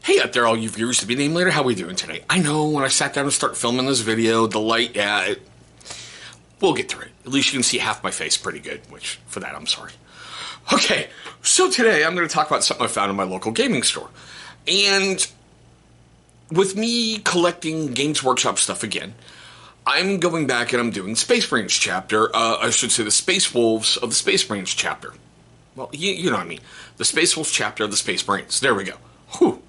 Hey out there, all you viewers to be named later. How we doing today? I know when I sat down to start filming this video, the light, we'll get through it. At least you can see half my face pretty good, which, for that, I'm sorry. Okay, so today I'm going to talk about something I found in my local gaming store. And with me collecting Games Workshop stuff again, I'm going back and I'm doing Space Marines chapter, I should say the Space Wolves of the Space Marines chapter. Well, you know what I mean. The Space Wolves chapter of the Space Marines. There we go. Whew.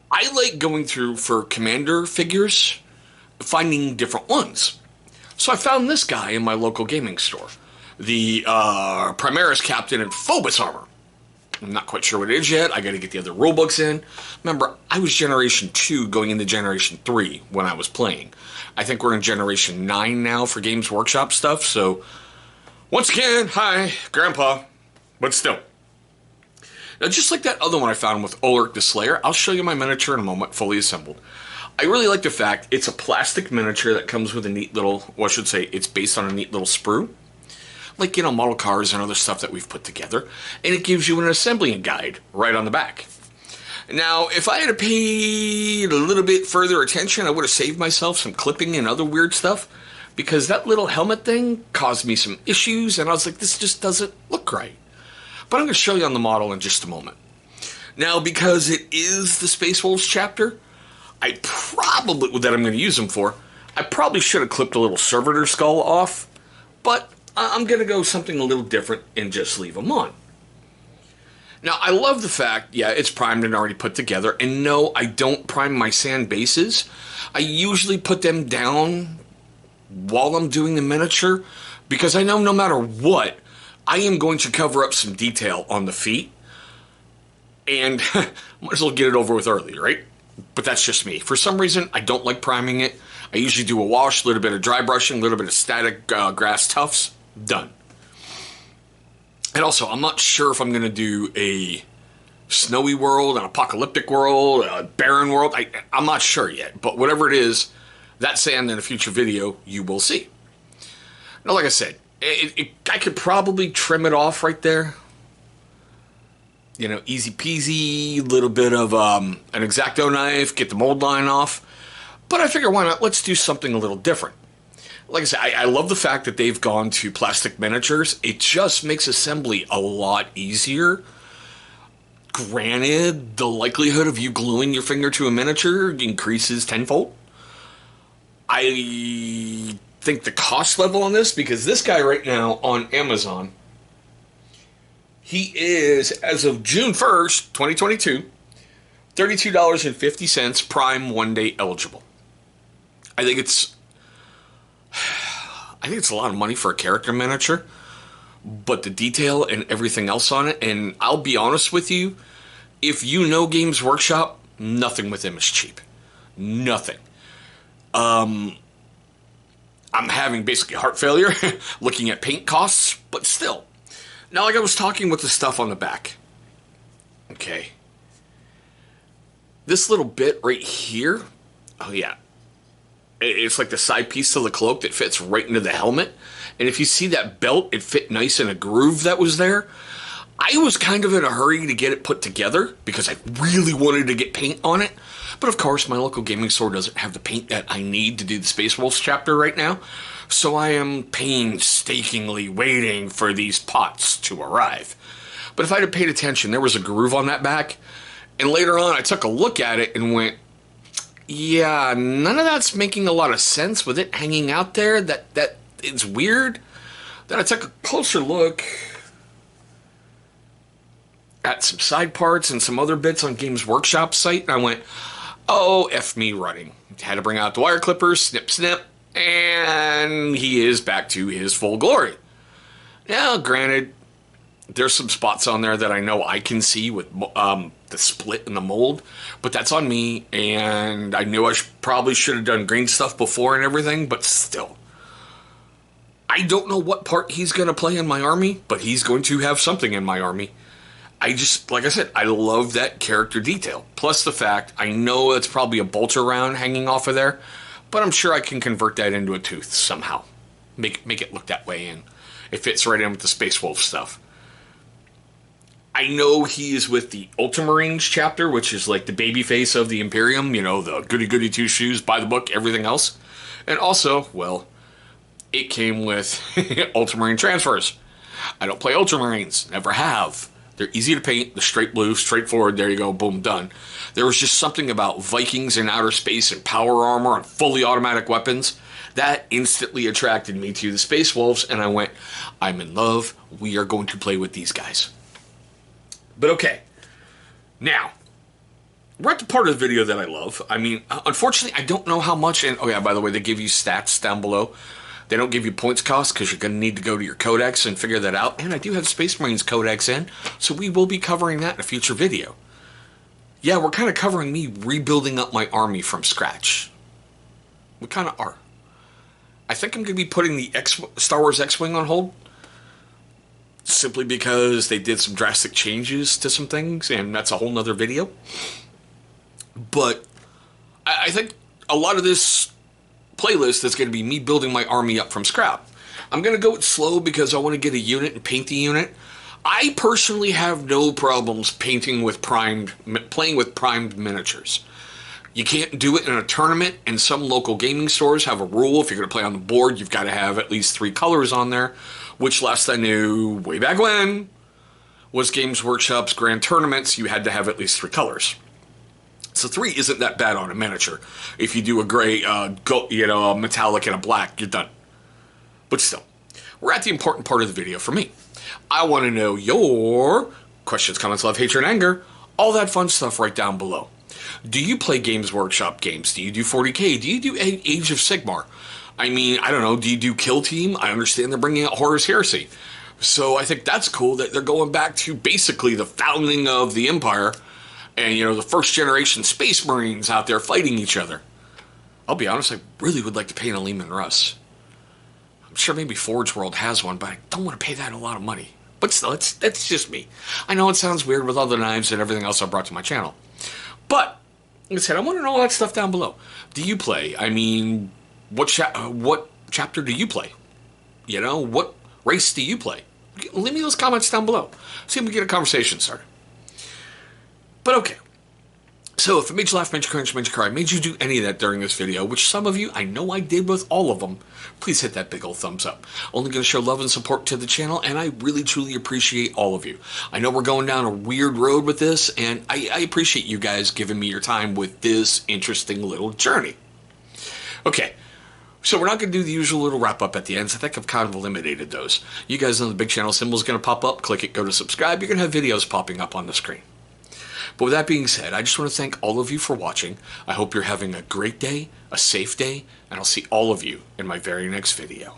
I like going through for commander figures, finding different ones. So I found this guy in my local gaming store. The Primaris Captain in Phobos Armor. I'm not quite sure what it is yet. I got to get the other rulebooks in. Remember, I was Generation 2 going into Generation 3 when I was playing. I think we're in Generation 9 now for Games Workshop stuff. So, once again, hi, Grandpa. But still. Now, just like that other one I found with Ulrich the Slayer, I'll show you my miniature in a moment, fully assembled. I really like the fact it's a plastic miniature that comes with a neat little, well, I should say, it's based on a neat little sprue. Like, you know, model cars and other stuff that we've put together. And it gives you an assembly guide right on the back. Now, if I had paid a little bit further attention, I would have saved myself some clipping and other weird stuff. Because that little helmet thing caused me some issues, and I was like, this just doesn't look right. But I'm going to show you on the model in just a moment. Now, because it is the Space Wolves chapter, that I'm going to use them for, I probably should have clipped a little servitor skull off, but I'm going to go something a little different and just leave them on. Now, I love the fact, yeah, it's primed and already put together, and no, I don't prime my sand bases. I usually put them down while I'm doing the miniature, because I know no matter what, I am going to cover up some detail on the feet, and might as well get it over with early, right? But that's just me. For some reason, I don't like priming it. I usually do a wash, a little bit of dry brushing, a little bit of static grass tufts, done. And also, I'm not sure if I'm going to do a snowy world, an apocalyptic world, a barren world. I'm not sure yet, but whatever it is, that sand in a future video, you will see. Now, like I said, I could probably trim it off right there. You know, easy peasy, little bit of an X-Acto knife, get the mold line off. But I figure, why not? Let's do something a little different. Like I said, I love the fact that they've gone to plastic miniatures. It just makes assembly a lot easier. Granted, the likelihood of you gluing your finger to a miniature increases tenfold. I think the cost level on this, because this guy right now on Amazon, he is, as of June 1st, 2022, $32.50 Prime 1 day eligible. I think it's a lot of money for a character miniature, but the detail and everything else on it, and I'll be honest with you, if you know Games Workshop, nothing with them is cheap. Nothing. I'm having basically heart failure looking at paint costs, but still. Now, like I was talking with the stuff on the back. Okay. This little bit right here. Oh, yeah. It's like the side piece of the cloak that fits right into the helmet. And if you see that belt, it fit nice in a groove that was there. I was kind of in a hurry to get it put together because I really wanted to get paint on it. But of course, my local gaming store doesn't have the paint that I need to do the Space Wolves chapter right now. So I am painstakingly waiting for these pots to arrive. But if I'd have paid attention, there was a groove on that back. And later on, I took a look at it and went, yeah, none of that's making a lot of sense with it hanging out there. That it's weird. Then I took a closer look at some side parts and some other bits on Games Workshop site, and I went, oh, F me running. Had to bring out the wire clippers, snip, snip, and he is back to his full glory. Now, granted, there's some spots on there that I know I can see with the split in the mold, but that's on me, and I knew I probably should have done green stuff before and everything, but still. I don't know what part he's going to play in my army, but he's going to have something in my army. I just, like I said, I love that character detail. Plus the fact, I know it's probably a bolter round hanging off of there, but I'm sure I can convert that into a tooth somehow. Make it look that way, and it fits right in with the Space Wolf stuff. I know he is with the Ultramarines chapter, which is like the baby face of the Imperium, you know, the goody goody two shoes, buy the book, everything else. And also, well, it came with Ultramarine transfers. I don't play Ultramarines, never have. They're easy to paint, the straight blue, straightforward, there you go, boom, done. There was just something about Vikings in outer space and power armor and fully automatic weapons that instantly attracted me to the Space Wolves, and I went, I'm in love, we are going to play with these guys. But okay, now, we're at the part of the video that I love. I mean, unfortunately, I don't know how much, and oh yeah, by the way, they give you stats down below. They don't give you points cost because you're going to need to go to your codex and figure that out. And I do have Space Marines codex in, so we will be covering that in a future video. Yeah, we're kind of covering me rebuilding up my army from scratch. We kind of are. I think I'm going to be putting the Star Wars X-Wing on hold. Simply because they did some drastic changes to some things, and that's a whole nother video. But I think a lot of this playlist is going to be me building my army up from scrap. I'm going to go it slow because I want to get a unit and paint the unit. I personally have no problems playing with primed miniatures. You can't do it in a tournament, and some local gaming stores have a rule. If you're going to play on the board, you've got to have at least 3 colors on there, which last I knew, way back when, was Games Workshop's grand tournaments. You had to have at least 3 colors. So 3 isn't that bad on a miniature. If you do a gray, a metallic and a black, you're done. But still, we're at the important part of the video for me. I want to know your questions, comments, love, hatred, and anger, all that fun stuff right down below. Do you play Games Workshop games? Do you do 40K? Do you do Age of Sigmar? I mean, I don't know, do you do Kill Team? I understand they're bringing out Horus Heresy. So I think that's cool that they're going back to basically the founding of the Empire. And, you know, the first generation Space Marines out there fighting each other. I'll be honest, I really would like to paint a Lehman Russ. I'm sure maybe Forge World has one, but I don't want to pay that a lot of money. But still, that's just me. I know it sounds weird with all the knives and everything else I brought to my channel. But, like I said, I want to know all that stuff down below. Do you play? I mean, what chapter do you play? You know, what race do you play? Leave me those comments down below. See if we can get a conversation started. But okay, so if it made you laugh, made you cringe, made you cry, made you do any of that during this video, which some of you, I know I did with all of them, please hit that big old thumbs up. Only going to show love and support to the channel, and I really truly appreciate all of you. I know we're going down a weird road with this, and I appreciate you guys giving me your time with this interesting little journey. Okay, so we're not going to do the usual little wrap-up at the end. I think I've kind of eliminated those. You guys know the big channel symbol is going to pop up. Click it, go to subscribe. You're going to have videos popping up on the screen. But with that being said, I just want to thank all of you for watching. I hope you're having a great day, a safe day, and I'll see all of you in my very next video.